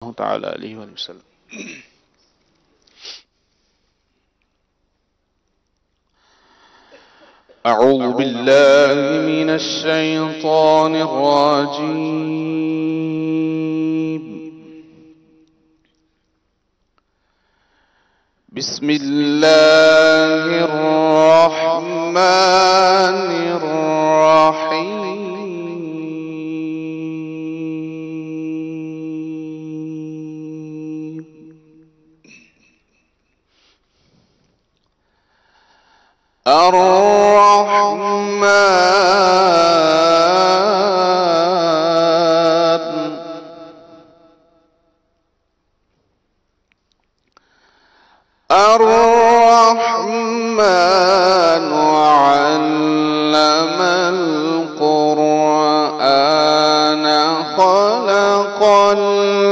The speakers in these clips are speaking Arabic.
الله تعالى عليه وسلم. أعوذ بالله من الشيطان الرجيم. بسم الله الرحمن الرحيم. الرحمن علم القرآن خلق الإنسان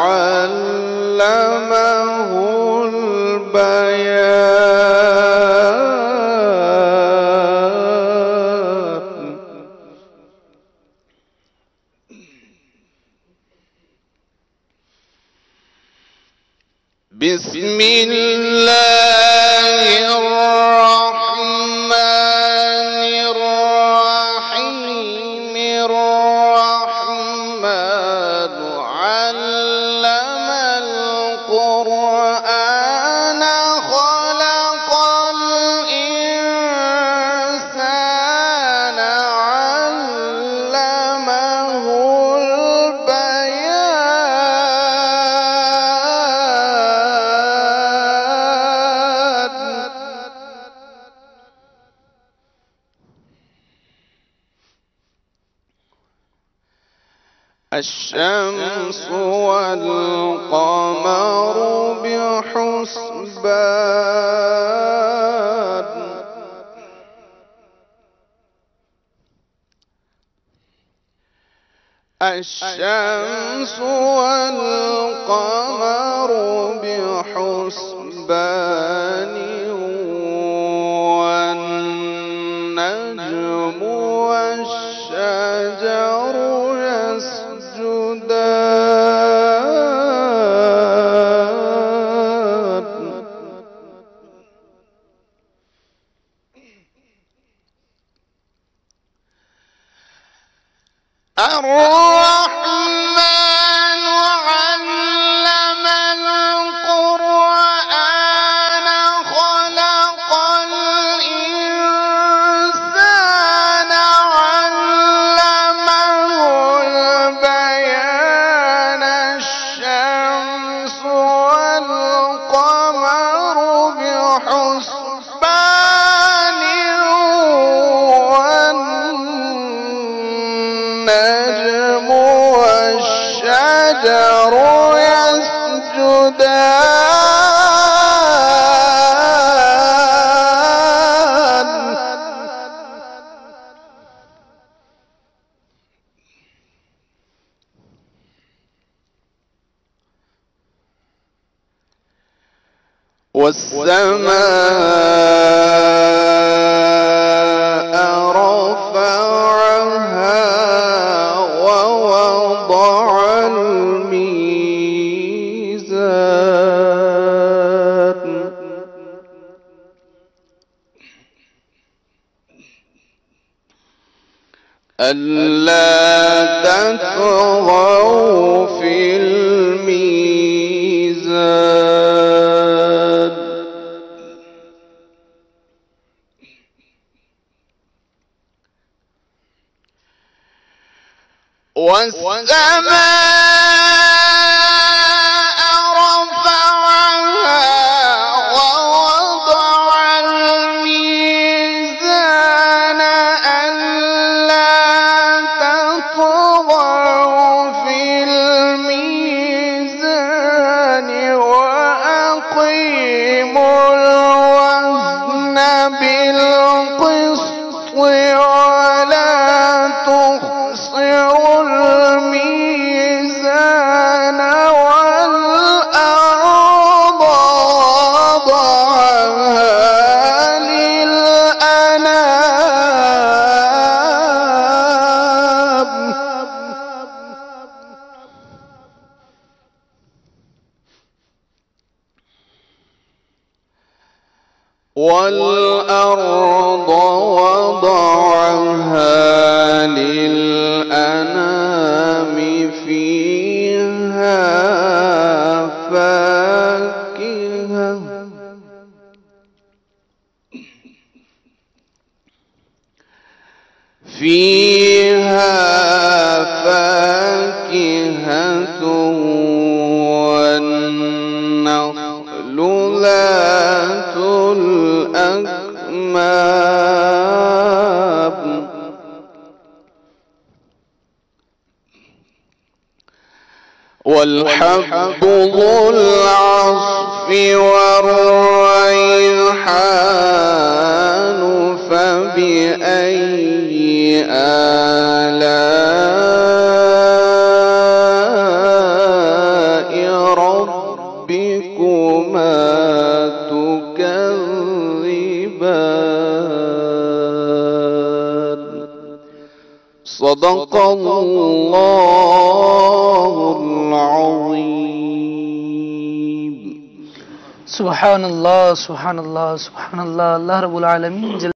علمه البيان. بسم الله الرحمن الرحيم. الرحمن علم القرآن خلق الإنسان علمه الشمس والقمر بحسبان. الشمس والقمر بحسبان. والنجم والشجر الرحمن علم القرآن خلق الإنسان علمه البيان. الشمس والقمر بحسبان. والنجم والشجر يسجدان. والسماء رفعها ووضع الميزان. ألا تطغوا في الميزان. والسماء رفعها ووضع الميزان. ألا تطغوا في الميزان. وأقيموا الوزن بالقسط ولا تخسروا الميزان. والأرض وضعها للأنام فيها فاكهة والنخل ذات الأكمام والحب ذو العصف والريحان فبأي آلاء ربكما تكذبان صدق الله العظيم سبحان الله سبحان الله سبحان الله الله رب العالمين